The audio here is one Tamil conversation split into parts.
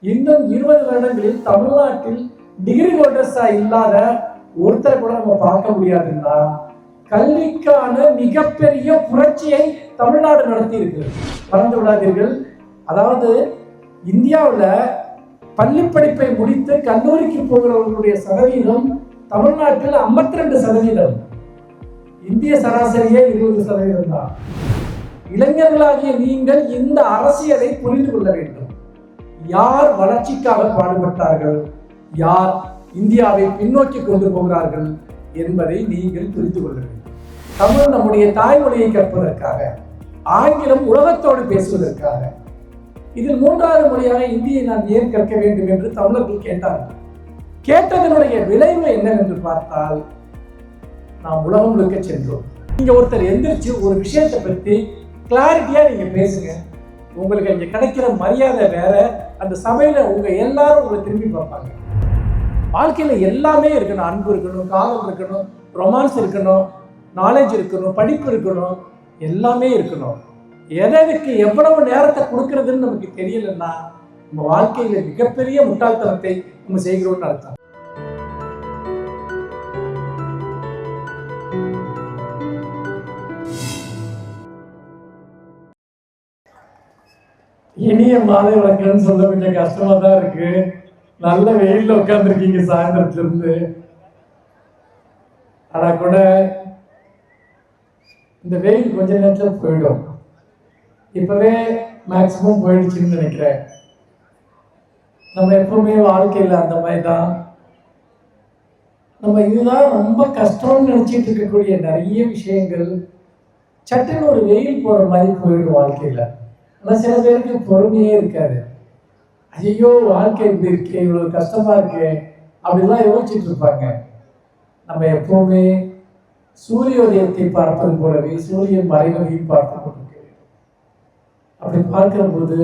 இன்னும் 20 வருடங்களில் தமிழ்நாட்டில் டிகிரி ஹோல்டர்ஸா இல்லாத ஒருத்தரை கூட நம்ம பார்க்க முடியாதுன்னா கல்விக்கான மிகப்பெரிய புரட்சியை தமிழ்நாடு நடத்தி இருக்கு. மறந்து விடாதீர்கள். அதாவது இந்தியாவில் பள்ளி படிப்பை முடித்து கல்லூரிக்கு போகிறவர்களுடைய சதவீதம் தமிழ்நாட்டில் 52%. இந்திய சராசரியே 20% தான். இளைஞர்களாகிய நீங்கள் இந்த அரசியலை புரிந்து கொள்ள வேண்டும். யார் வளர்ச்சிக்காக பாடுபட்டார்கள், யார் இந்தியாவை பின்னோக்கி கொண்டு போகிறார்கள் என்பதை நீங்கள் புரிந்து கொள்ள வேண்டும். தமிழ் நம்முடைய தாய்மொழியை கற்பதற்காக, ஆங்கிலம் உலகத்தோடு பேசுவதற்காக, இதில் 3வது மொழியாக இந்தியை நான் ஏன் கற்க வேண்டும் என்று தமிழர்கள் கேட்டார்கள். கேட்டதனுடைய விளைவு என்னவென்று பார்த்தால் நாம் உலகம் முழுக்க சென்றோம். நீங்க ஒருத்தர் எந்திரிச்சு ஒரு விஷயத்தை பற்றி கிளாரிட்டியா நீங்க பேசுங்க, உங்களுக்கு இங்க கிடைக்கிற மரியாதை வேற. அந்த சபையில உங்க எல்லாரும் உங்களை திரும்பி பார்ப்பாங்க. வாழ்க்கையில எல்லாமே இருக்கணும். அன்பு இருக்கணும், காதல் இருக்கணும், ரொமான்ஸ் இருக்கணும், நாலேஜ் இருக்கணும், படிப்பு இருக்கணும், எல்லாமே இருக்கணும். எதற்கு எவ்வளவு நேரத்தை கொடுக்கறதுன்னு நமக்கு தெரியலன்னா நம்ம வாழ்க்கையில மிகப்பெரிய முட்டாள்தனத்தை நம்ம செய்கிறோம்னு அர்த்தம். இனிய மாலை வணக்கம்னு சொல்ல கொஞ்சம் கஷ்டமா தான் இருக்கு. நல்ல வெயில்ல உட்காந்துருக்கீங்க சாயந்தரத்துல இருந்து. ஆனா கூட இந்த வெயில் கொஞ்ச நேரத்துல போயிடும். இப்பவே மேக்சிமம் போயிடுச்சுன்னு நினைக்கிறேன். நம்ம எப்பவுமே வாழ்க்கையில அந்த மாதிரி தான். நம்ம இதுதான் ரொம்ப கஷ்டம்னு நினைச்சிட்டு இருக்கக்கூடிய நிறைய விஷயங்கள் சட்டுன்னு ஒரு வெயில் போற மாதிரி போயிடும் வாழ்க்கையில. ஆனா சில பேருக்கு பொறுமையே இருக்காது. ஐயோ வாழ்க்கை இப்படி இருக்கு, இவ்வளவு கஷ்டமா இருக்கு அப்படிலாம் யோசிச்சுட்டு இருப்பாங்க. நம்ம எப்பவுமே சூரியோதயத்தை பார்ப்பது போலவே சூரியன் மறைவதையும் பார்த்து கொண்டிருக்க வேண்டும். அப்படி பார்க்கிற போது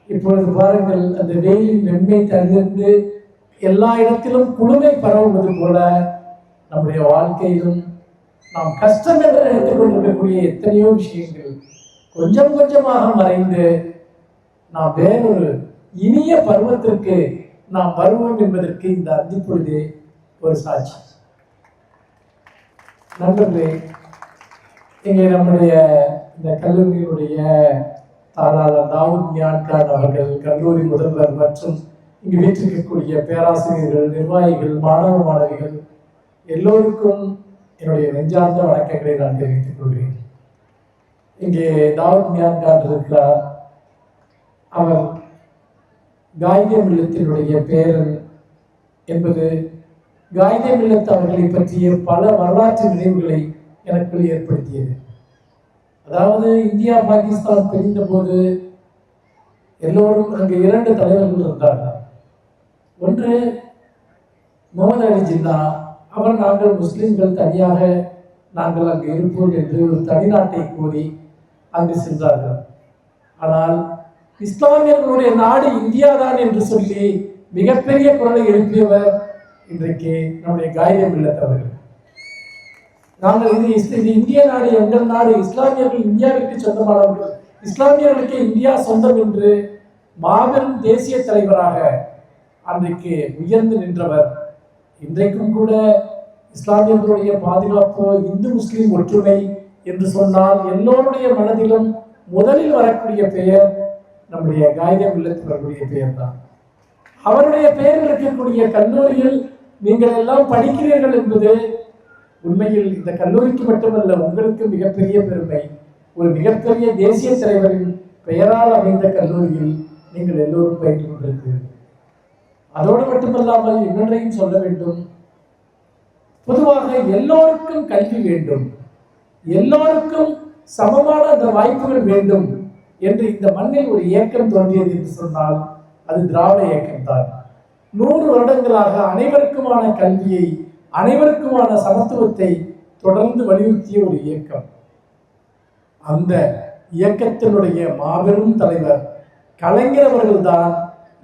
இப்பொழுது பாருங்கள், அந்த வெயிலின் வெண்மை தவிர்த்து எல்லா இடத்திலும் குளுமை பரவுவது போல நம்முடைய வாழ்க்கையிலும் நாம் கஷ்டம் என்று நினைத்துக் கொண்டிருக்கக்கூடிய எத்தனையோ விஷயங்கள் கொஞ்சம் கொஞ்சமாக மறைந்து நாம் வேறொரு இனிய பருவத்திற்கு நாம் வருவோம் என்பதற்கு இந்த அந்திப்பொழுதே ஒரு சாட்சி. நண்பர்களே, இங்கே நம்முடைய இந்த கல்லூரியினுடைய தாராளர் தாவூத் மியான் கான் அவர்கள், கல்லூரி முதல்வர் மற்றும் இங்கு வீற்றிருக்கக்கூடிய பேராசிரியர்கள், நிர்வாகிகள், மாணவ மாணவிகள் எல்லோருக்கும் என்னுடைய நெஞ்சார்ந்த வணக்கங்களை நான் தெரிவித்துக் கொள்கிறேன். இங்கே தாவூத் மியான் கான் இருக்கிறார். அவர் காயிதே மில்லத்தினுடைய பேரன் என்பது காயிதே மில்லத் அவர்களை பற்றிய பல வரலாற்று நினைவுகளை எனக்குள் ஏற்படுத்தியது. அதாவது இந்தியா பாகிஸ்தான் பிரிந்த போது எல்லோரும் அங்கு 2 தலைவர்கள் இருந்தார்கள். ஒன்று முகமது அலி ஜின்னா. அவர் நாங்கள் முஸ்லிம்கள் தனியாக நாங்கள் அங்கு இருப்போம் என்று ஒரு தனிநாட்டை கோரி அங்கு சென்றார்கள். ஆனால் இஸ்லாமியர்களுடைய நாடு இந்தியா தான் என்று சொல்லி மிகப்பெரிய குரலை எழுப்பியவர் இன்றைக்கு நம்முடைய காயிதே மில்லத் அவர்கள். நாங்கள் இது இந்திய நாடு, எங்கள் நாடு, இஸ்லாமியர்கள் இந்தியாவிற்கு சொந்தமானவர்கள், இஸ்லாமியர்களுக்கு இந்தியா சொந்தம் என்று மாபெரும் தேசிய தலைவராக அன்றைக்கு உயர்ந்து நின்றவர். இன்றைக்கும் கூட இஸ்லாமியர்களுடைய பாதுகாப்பு, இந்து முஸ்லிம் ஒற்றுமை என்று சொன்னால் எல்லோருடைய மனதிலும் முதலில் வரக்கூடிய பெயர் நம்முடைய காயிதே மில்லத் அவர்களுடைய பெயர் தான். அவருடைய பெயரில் இருக்கக்கூடிய கல்லூரியில் நீங்கள் எல்லாம் படிக்கிறீர்கள் என்பது உண்மையில் இந்த கல்லூரிக்கு மட்டுமல்ல, உங்களுக்கு மிகப்பெரிய பெருமை. ஒரு மிகப்பெரிய தேசிய தலைவரின் பெயரால் அமைந்த கல்லூரியில் நீங்கள் எல்லோரும் பயின்று கொண்டிருக்கிறீர்கள். அதோடு மட்டுமல்லாமல் இன்னொன்றையும் சொல்ல வேண்டும். பொதுவாக எல்லோருக்கும் கல்வி வேண்டும், எல்லோருக்கும் சமமான அந்த வாய்ப்புகள் வேண்டும் என்று இந்த மண்ணில் ஒரு இயக்கம் தோன்றியது என்று சொன்னால் அது திராவிட இயக்கம் தான். 100 வருடங்களாக அனைவருக்குமான கல்வியை, அனைவருக்குமான சமத்துவத்தை தொடர்ந்து வலியுறுத்திய ஒரு இயக்கம். அந்த இயக்கத்தினுடைய மாபெரும் தலைவர் கலைஞர் அவர்கள் தான்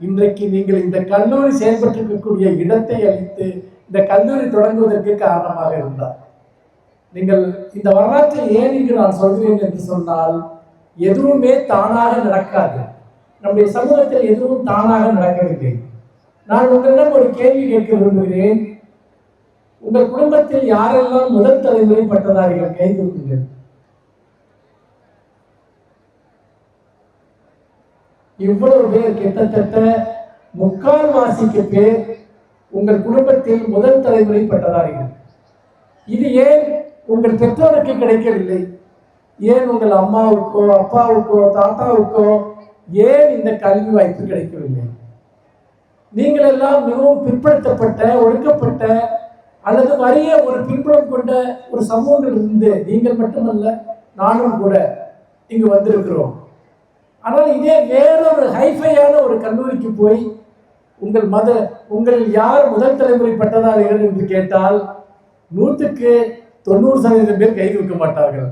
இன்றைக்கு நீங்கள் இந்த கல்லூரி செயல்பட்டிருக்கக்கூடிய இடத்தை அளித்து இந்த கல்லூரி தொடங்குவதற்கு காரணமாக இருந்தார். நீங்கள் இந்த வரலாற்றை ஏன் இங்கு நான் சொல்கிறேன் என்று சொன்னால், எதுவுமே தானாக நடக்காது. நம்முடைய சமூகத்தில் எதுவும் தானாக நடக்கவில்லை. நான் உங்களிடம் ஒரு கேள்வி கேட்க விரும்புகிறேன். உங்கள் குடும்பத்தில் யாரெல்லாம் முதல் தலைமுறை பட்டதாரிகள்? கை தூக்குங்கள். இவ்வளவு பேர், கிட்டத்தட்ட 3/4 பேர் உங்கள் குடும்பத்தில் முதல் தலைமுறை பட்டதாரிகள். இது ஏன் உங்கள் பெற்றோருக்கு கிடைக்கவில்லை? ஏன் உங்கள் அம்மாவுக்கோ அப்பாவுக்கோ தாத்தாவுக்கோ ஏன் இந்த கல்வி வாய்ப்பு கிடைக்கவில்லை? நீங்கள் எல்லாம் மிகவும் பிற்படுத்தப்பட்ட, ஒடுக்கப்பட்ட அல்லது வறிய ஒரு பின்புலம் கொண்ட ஒரு சமூகத்திலிருந்து நீங்கள் மட்டுமல்ல, நானும் கூட இங்கு வந்திருக்கிறோம். ஆனால் இதே வேறொரு ஹைஃபையான ஒரு கல்லூரிக்கு போய் உங்களில் யார் முதல் தலைமுறை பட்டதாரிகள் என்று கேட்டால் 100க்கு 90% பேர் கை தூக்க மாட்டார்கள்.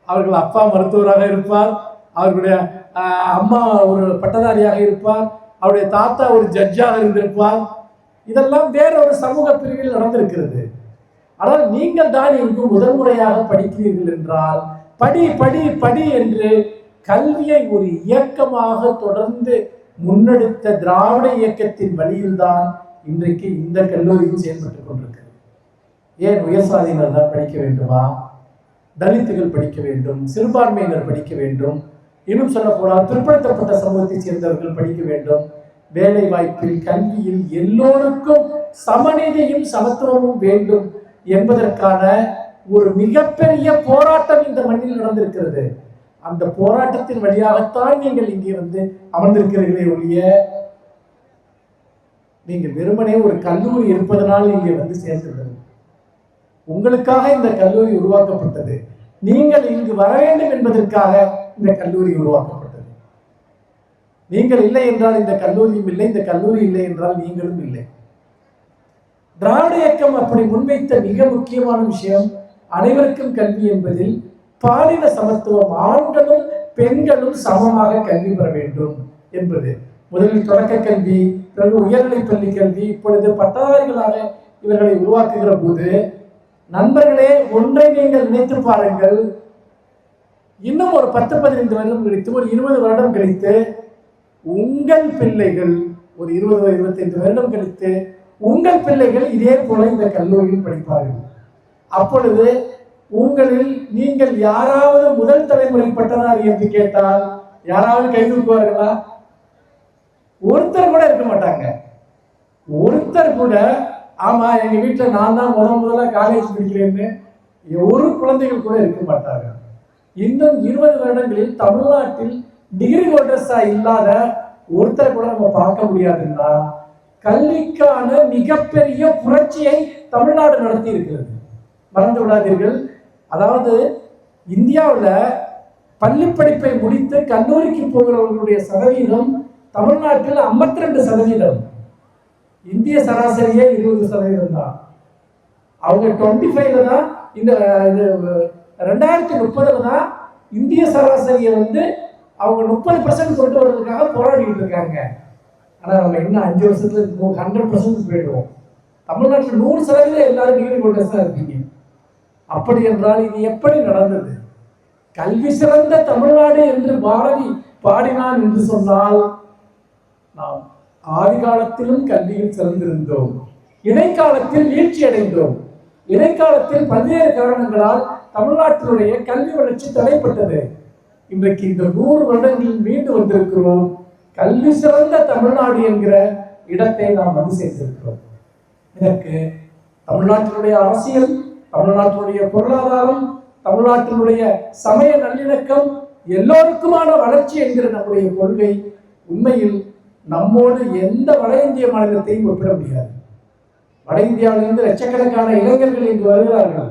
அவர்கள் அப்பா மருத்துவராக இருப்பார், அவர்களுடைய அம்மா ஒரு பட்டதாரியாக இருப்பார், அவருடைய தாத்தா ஒரு ஜட்ஜாக இருந்திருப்பார். இதெல்லாம் வேறொரு சமூக பிரிவில் நடந்திருக்கிறது. ஆனால் நீங்கள் தான் இங்கு முதல் முறையாக படிக்கிறீர்கள் என்றால் படி படி படி என்று கல்வியை ஒரு இயக்கமாக தொடர்ந்து முன்னெடுத்த திராவிட இயக்கத்தின் வழியில்தான் இன்றைக்கு இந்த கல்லூரியில் செயல்பட்டுக் கொண்டிருக்கிறது. ஏன் உயர் சாதியினர் தான் படிக்க வேண்டுமா? தலித்துகள் படிக்க வேண்டும், சிறுபான்மையினர் படிக்க வேண்டும், இன்னும் சொல்ல போனால் பிற்படுத்தப்பட்ட சமூகத்தை சேர்ந்தவர்கள் படிக்க வேண்டும். வேலை வாய்ப்பில், கல்வியில் எல்லோருக்கும் சமநீதியும் சமத்துவமும் வேண்டும் என்பதற்கான ஒரு மிகப்பெரிய போராட்டம் இந்த மண்ணில் நடந்திருக்கிறது. அந்த போராட்டத்தின் வழியாகத்தான் நீங்கள் இங்கே வந்து அமர்ந்திருக்கிறீர்களே ஒழிய நீங்கள் வெறுமனே ஒரு கல்லூரி இருப்பதனால் இங்கே வந்து சேர்ந்துள்ளது. உங்களுக்காக இந்த கல்லூரி உருவாக்கப்பட்டது. நீங்கள் இங்கு வர வேண்டும் என்பதற்காக இந்த கல்லூரி உருவாக்கப்பட்டது. நீங்கள் இல்லை என்றால் இந்த கல்லூரியும் இல்லை, இந்த கல்லூரி இல்லை என்றால் நீங்களும் இல்லை. திராவிட இயக்கம் அப்படி முன்வைத்த மிக முக்கியமான விஷயம் அனைவருக்கும் கல்வி என்பதில் பாலின சமத்துவம், ஆண்களும் பெண்களும் சமமாக கல்வி பெற வேண்டும் என்பது. முதலில் தொடக்க கல்வி, பிறகு உயர்நிலைப் பள்ளி கல்வி, இப்பொழுது பட்டதாரிகளாக இவர்களை உருவாக்குகிற போது நண்பர்களே, ஒன்றை நீங்கள் நினைத்து பாருங்கள். இன்னும் ஒரு 10-15 வருடம் கழித்து, ஒரு 20 வருடம் கழித்து உங்கள் பிள்ளைகள், ஒரு 20-25 வருடம் கழித்து உங்கள் பிள்ளைகள் இதே போல இந்த கல்லூரியில் படிப்பார்கள். அப்பொழுது உங்களில் நீங்கள் யாராவது முதல் தலைமுறை பட்டதாரி என்று கேட்டால் யாராவது கை தூக்குவார்களா? ஒருத்தர் கூட இருக்க மாட்டாங்க. ஒருத்தர் கூட ஆமா எங்க வீட்டுல நான் தான் முதல்ல காலேஜ் படிக்கிறேன்னு ஒரு குழந்தைகள் கூட இருக்க மாட்டாங்க. இன்னும் 20 வருடங்களில் தமிழ்நாட்டில் டிகிரி ஹோல்டர்ஸா இல்லாத ஒருத்தரை கூட நம்ம பார்க்க முடியாதுன்னா கல்விக்கான மிகப்பெரிய புரட்சியை தமிழ்நாடு நடத்தி இருக்கிறது. மறந்து விடாதீர்கள். அதாவது இந்தியாவில் பள்ளி படிப்பை முடித்து கல்லூரிக்கு போகிறவர்களுடைய சதவீதம் தமிழ்நாட்டில் 52%. இந்திய சராசரியே 20% தான். அவங்க 25ல தான், இந்த 2030 தான் இந்திய சராசரியை வந்து அவங்க 30% கொண்டு வர்றதுக்காக போராடிட்டு இருக்காங்க. ஆனால் நம்ம இன்னும் 5 வருஷத்துல 100% போயிடுவோம். தமிழ்நாட்டில் 100% எல்லாரும் டிகிரி ஹோல்டர்ஸா இருக்கீங்க. அப்படி என்றால் இது எப்படி நடந்தது? கல்வி சிறந்த தமிழ்நாடு என்று பாரதி பாடினான் என்று சொன்னால் நாம் ஆதி காலத்திலும் கல்வியில் சிறந்திருந்தோம், இடைக்காலத்தில் வீழ்ச்சி அடைந்தோம். இடைக்காலத்தில் பல்வேறு காரணங்களால் தமிழ்நாட்டினுடைய கல்வி வளர்ச்சி தடைப்பட்டது. இன்றைக்கு இந்த 100 வருடங்களில் மீண்டு வந்திருக்கிறோம். கல்வி சிறந்த தமிழ்நாடு என்கிற இடத்தை நாம் வந்து சேர்ந்திருக்கிறோம். இதற்கு தமிழ்நாட்டினுடைய அரசியல், தமிழ்நாட்டினுடைய பொருளாதாரம், தமிழ்நாட்டினுடைய சமய நல்லிணக்கம், எல்லோருக்குமான வளர்ச்சி என்கிற நம்முடைய கொள்கை உண்மையில் நம்மோடு எந்த வட இந்திய மாநிலத்தையும் ஒப்பிட முடியாது. வட இந்தியாவிலிருந்து லட்சக்கணக்கான இளைஞர்கள் இங்கு வருகிறார்கள்,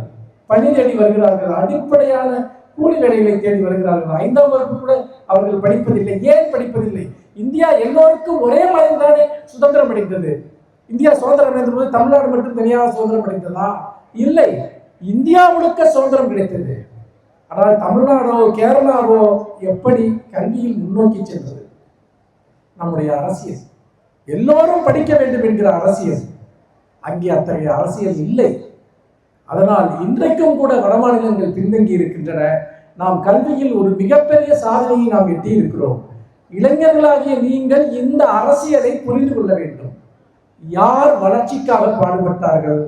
பணி தேடி வருகிறார்கள், அடிப்படையான கூலி வேலைகளை தேடி வருகிறார்கள். 5ஆம் வகுப்பு கூட அவர்கள் படிப்பதில்லை. ஏன் படிப்பதில்லை? இந்தியா எல்லோருக்கும் ஒரே மாதிரி தானே சுதந்திரம் அடைந்தது. இந்தியா சுதந்திரம் அடைந்த போது தமிழ்நாடு மட்டும் தனியாக சுதந்திரம் அடைந்ததா? இல்லை, இந்தியா முழுக்க சுதந்திரம் கிடைத்தது. ஆனால் தமிழ்நாடோ கேரளாவோ எப்படி கல்வியில் முன்னோக்கி சென்றது? நம்முடைய அரசியல், எல்லோரும் படிக்க வேண்டும் என்கிற அரசியல், அங்கே அத்தகைய அரசியல் இல்லை. அதனால் இன்றைக்கும் கூட வடமாநிலங்கள் பின்தங்கி இருக்கின்றன. நாம் கல்வியில் ஒரு மிகப்பெரிய சாதனையை நாம் எட்டி இருக்கிறோம். இளைஞர்களாகிய நீங்கள் இந்த அரசியலை புரிந்து கொள்ள வேண்டும். யார் வளர்ச்சிக்காக பாடுபட்டார்கள்,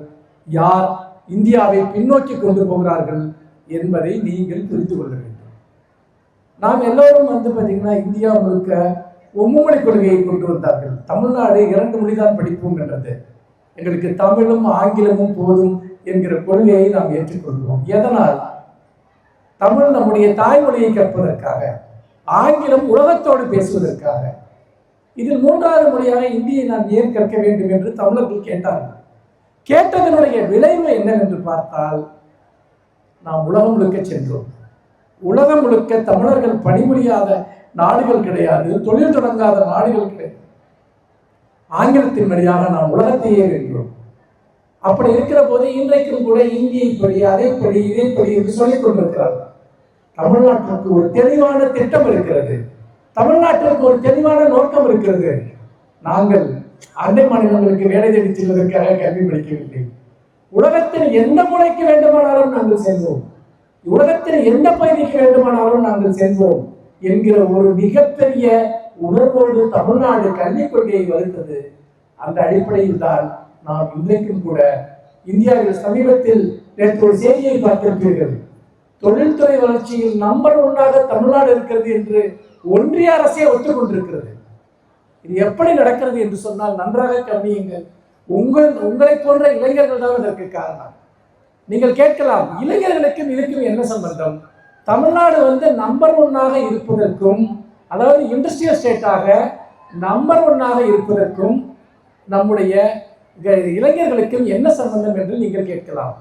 யார் இந்தியாவை பின்னோக்கி கொண்டு போகிறார்கள் என்பதை நீங்கள் புரிந்து கொள்ள வேண்டும். நாம் எல்லோரும் பார்த்தீங்கன்னா இந்தியா முழுக்க ஒவ்வொரு கொள்கையை கொண்டு வந்தார்கள். தமிழ்நாடு 2 மொழிதான் படிப்போம் என்றது, எங்களுக்கு தமிழும் ஆங்கிலமும் போதும் என்கிற கொள்கையை நாம் ஏற்றுக்கொள்கிறோம். எதனால்? தமிழ் நம்முடைய தாய்மொழியை கற்பதற்காக, ஆங்கிலம் உலகத்தோடு பேசுவதற்காக. இதில் 3வது மொழியாக இந்தியை நாம் ஏன் கற்க வேண்டும் என்று தமிழர்கள் கேட்டார்கள். கேட்டதனுடைய விளைவு என்னவென்று பார்த்தால், நாம் உலகம் முழுக்க சென்றோம். உலகம் முழுக்க தமிழர்கள் பணிபுரியாத நாடுகள் கிடையாது, தொழில் தொடங்காத நாடுகள் கிடையாது. ஆங்கிலத்தின் வழியாக நாம் உலகத்தையே வென்றோம். அப்படி இருக்கிற போது இன்றைக்கும் கூட இந்தியை படி, அதை படி, இதை படி என்று சொல்லிக் கொண்டிருக்கிறார்கள். தமிழ்நாட்டிற்கு ஒரு தெளிவான திட்டம் இருக்கிறது, தமிழ்நாட்டிற்கு ஒரு தெளிவான நோக்கம் இருக்கிறது. நாங்கள் அண்டை மாநிலங்களுக்கு வேலை தேடி செல்வதற்காக கல்வி படிக்கவில்லை. உலகத்தில் எந்த மூலைக்கு வேண்டுமானாலும் நாங்கள் செல்வோம், உலகத்தில் எந்த பகுதிக்கு வேண்டுமானாலும் நாங்கள் செல்வோம் என்கிற ஒரு மிகப்பெரிய உணர்வோடு தமிழ்நாடு கல்விக் கொள்கையை வகுத்தது. அந்த அடிப்படையில் தான் நாம் இன்றைக்கும் கூட இந்தியாவில் சமீபத்தில் நேற்று ஒரு செய்தியை பார்த்திருப்பீர்கள். தொழில்துறை வளர்ச்சியில் நம்பர் 1ஆக தமிழ்நாடு இருக்கிறது என்று ஒன்றிய அரசே ஒத்துக்கொண்டிருக்கிறது. இது எப்படி நடக்கிறது என்று சொன்னால் நன்றாக கவனியுங்கள். உங்களை போன்ற இளைஞர்கள் தான் இதற்கு காரணம். நீங்கள் கேட்கலாம், இளைஞர்களுக்கும் இதுக்கும் என்ன சம்பந்தம்? தமிழ்நாடு நம்பர் 1ஆக இருப்பதற்கும், அதாவது இண்டஸ்ட்ரியல் ஸ்டேட்டாக நம்பர் 1ஆக இருப்பதற்கும் நம்முடைய இளைஞர்களுக்கும் என்ன சம்பந்தம் என்று நீங்கள் கேட்கலாம்.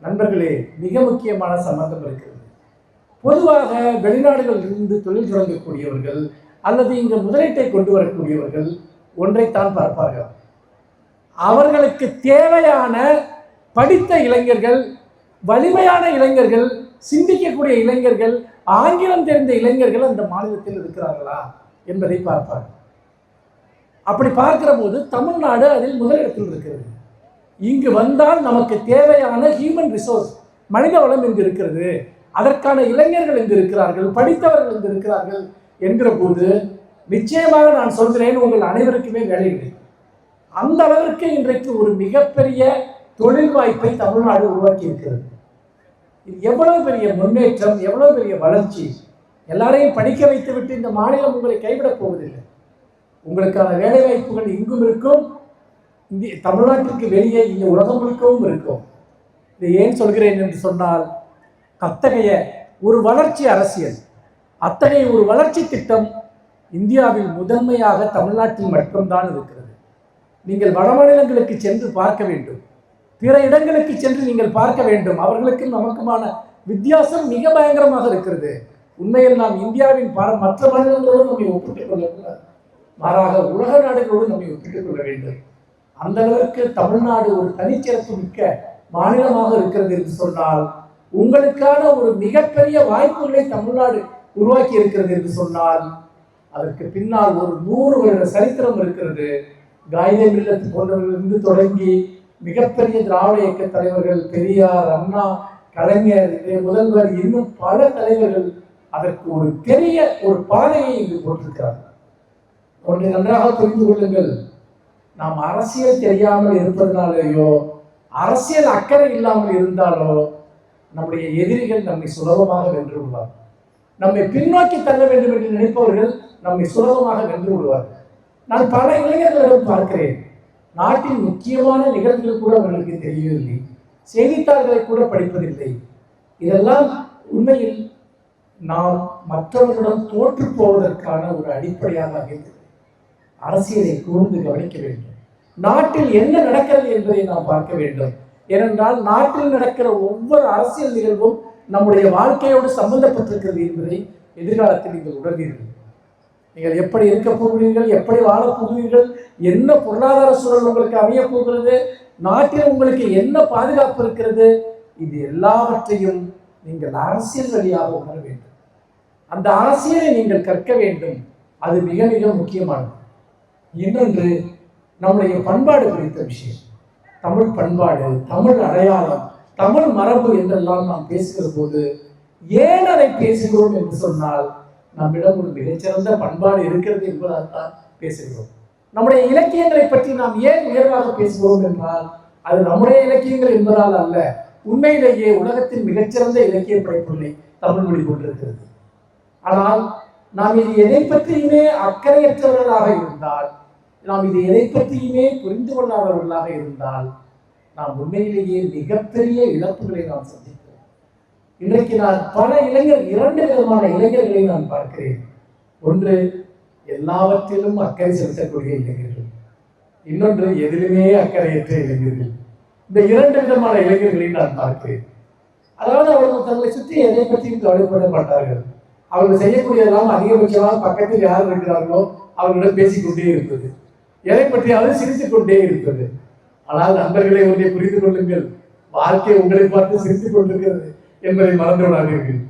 நண்பர்களே, மிக முக்கியமான சம்பந்தம் இருக்கிறது. பொதுவாக வெளிநாடுகளில் இருந்து தொழில் தொடங்கக்கூடியவர்கள் அல்லது இங்கு முதலீட்டை கொண்டு வரக்கூடியவர்கள் ஒன்றைத்தான் பார்ப்பார்கள். அவர்களுக்கு தேவையான படித்த இளைஞர்கள், வலிமையான இளைஞர்கள், சிந்திக்கக்கூடிய இளைஞர்கள், ஆங்கிலம் தெரிந்த இளைஞர்கள் அந்த மாநிலத்தில் இருக்கிறார்களா என்பதை பார்ப்பார்கள். அப்படி பார்க்கிற போது தமிழ்நாடு அதில் முதலிடத்தில் இருக்கிறது. இங்கு வந்தால் நமக்கு தேவையான ஹியூமன் ரிசோர்ஸ், மனித வளம் இங்கு இருக்கிறது, அதற்கான இளைஞர்கள் இங்கு இருக்கிறார்கள், படித்தவர்கள் இங்கு இருக்கிறார்கள் என்கிற போது நிச்சயமாக நான் சொல்கிறேன், உங்கள் அனைவருக்குமே வேலை இல்லை. அந்த அளவிற்கு இன்றைக்கு ஒரு மிகப்பெரிய தொழில் வாய்ப்பை தமிழ்நாடு உருவாக்கி இருக்கிறது. இது எவ்வளவு பெரிய முன்னேற்றம், எவ்வளவு பெரிய வளர்ச்சி! எல்லாரையும் படிக்க வைத்துவிட்டு இந்த மாநிலம் உங்களை கைவிடப் போவதில்லை. உங்களுக்கான வேலை வாய்ப்புகள் இங்கும் இருக்கும், தமிழ்நாட்டிற்கு வெளியே இங்கே உலகம் முழுக்கவும் இருக்கும். இதை ஏன் சொல்கிறேன் என்று சொன்னால், அத்தகைய ஒரு வளர்ச்சி அரசியல், அத்தகைய ஒரு வளர்ச்சி திட்டம் இந்தியாவில் முதன்மையாக தமிழ்நாட்டில் மட்டும்தான் இருக்கிறது. நீங்கள் வட மாநிலங்களுக்கு சென்று பார்க்க வேண்டும், பிற இடங்களுக்கு சென்று நீங்கள் பார்க்க வேண்டும். அவர்களுக்கும் நமக்குமான வித்தியாசம் மிக பயங்கரமாக இருக்கிறது. உண்மையில் நாம் இந்தியாவின் மற்ற மாநிலங்களோடு நம்மை ஒப்பிட்டுக் கொள்ளக்கூடாது, மாறாக உலக நாடுகளோடு நம்மை ஒப்பிட்டுக் கொள்ள வேண்டும். அந்த அளவிற்கு தமிழ்நாடு ஒரு தனிச்சிறப்பு மிக்க மாநிலமாக இருக்கிறது என்று சொன்னால், உங்களுக்கான ஒரு மிகப்பெரிய வாய்ப்புகளை தமிழ்நாடு உருவாக்கி இருக்கிறது என்று சொன்னால், அதற்கு பின்னால் ஒரு 100 வருட சரித்திரம் இருக்கிறது. காயிதே மில்லத் போன்றவர்களிலிருந்து தொடங்கி மிகப்பெரிய திராவிட இயக்க தலைவர்கள், பெரியார், அண்ணா, கலைஞர், முதல்வர், இன்னும் பல தலைவர்கள் அதற்கு ஒரு பெரிய ஒரு பாதையை இங்கு போட்டிருக்கிறார்கள். ஒன்றை நன்றாக புரிந்து கொள்ளுங்கள், நாம் அரசியல் தெரியாமல் இருப்பதனாலேயோ, அரசியல் அக்கறை இல்லாமல் இருந்தாலோ, நம்முடைய எதிரிகள் நம்மை சுலபமாக வென்று விடுவார்கள். நம்மை பின்னோக்கி தள்ள வேண்டும் என்று நினைப்பவர்கள் நம்மை சுலபமாக வென்று விடுவார்கள். நான் பல இளைஞர்களிடம் பார்க்கிறேன், நாட்டின் முக்கியமான நிகழ்வுகள் கூட அவர்களுக்கு தெரியவில்லை, செய்தித்தாள்களை கூட படிப்பதில்லை. இதெல்லாம் உண்மையில் நாம் மற்றவர்களிடம் தோற்று போவதற்கான ஒரு அடிப்படையாக அமைந்தது. அரசியலை கூர்ந்து கவனிக்க வேண்டும், நாட்டில் என்ன நடக்கிறது என்பதை நாம் பார்க்க வேண்டும். ஏனென்றால் நாட்டில் நடக்கிற ஒவ்வொரு அரசியல் நிகழ்வும் நம்முடைய வாழ்க்கையோடு சம்பந்தப்பட்டிருக்கிறது என்பதை எதிர்காலத்தில் நீங்கள் உணர்வீர்கள். நீங்கள் எப்படி இருக்க போகிறீர்கள், எப்படி வாழப் போகிறீர்கள், என்ன பொருளாதார சூழல் உங்களுக்கு அமைய போகிறது, நாட்டில் உங்களுக்கு என்ன பாதுகாப்பு இருக்கிறது, இது எல்லாவற்றையும் நீங்கள் அரசியல் வழியாக உணர வேண்டும். அந்த அரசியலை நீங்கள் கற்க வேண்டும். அது மிக மிக முக்கியமானது. இன்னொன்று, நம்முடைய பண்பாடு குறித்த விஷயம். தமிழ் பண்பாடு, தமிழ் அடையாளம், தமிழ் மரபு என்றெல்லாம் நாம் பேசுகிற போது ஏன் அதை பேசுகிறோம் என்று சொன்னால், நம்மிடம் ஒரு மிகச்சிறந்த பண்பாடு இருக்கிறது என்பதால் தான் பேசுகிறோம். நம்முடைய இலக்கியங்களை பற்றி நாம் ஏன் உயர்வாக பேசுகிறோம் என்றால் அது நம்முடைய இலக்கியங்கள் என்பதால் அல்ல, உண்மையிலேயே உலகத்தின் மிகச்சிறந்த இலக்கிய படைப்புகளை தமிழ் மொழி கொண்டிருக்கிறது. ஆனால் நாம் இது எதை பற்றியுமே அக்கறையற்றவர்களாக இருந்தால், நாம் இது எதை பற்றியுமே புரிந்து கொள்ளாதவர்களாக இருந்தால் நாம் உண்மையிலேயே மிகப்பெரிய இழப்புகளை நாம் சந்திக்கிறோம். இன்றைக்கு நான் பல இரண்டு விதமான இளைஞர்களை நான் பார்க்கிறேன். ஒன்று, எல்லாவற்றிலும் அக்கறை செலுத்தக்கூடிய இளைஞர்கள், இன்னொன்று எதிலுமே அக்கறையற்ற இளைஞர்கள். இந்த இரண்டு விதமான இளைஞர்களை நான் பார்க்கிறேன். அதாவது அவர்கள் தங்களை சுற்றி எதை பற்றியும் கவலைப்பட மாட்டார்கள். அவர்கள் செய்யக்கூடியதெல்லாம் அதிகபட்சமாக பக்கத்தில் யார் இருக்கிறார்களோ அவர்களிடம் பேசிக்கொண்டே இருப்பது, எதை பற்றியாவது சிரித்துக் கொண்டே இருப்பது. ஆனால் நண்பர்களை ஒன்றை புரிந்து கொள்ளுங்கள், வாழ்க்கை உங்களை பார்த்து சிரித்துக் கொண்டிருக்கிறது என்பதை மறந்து விடாதீர்கள்.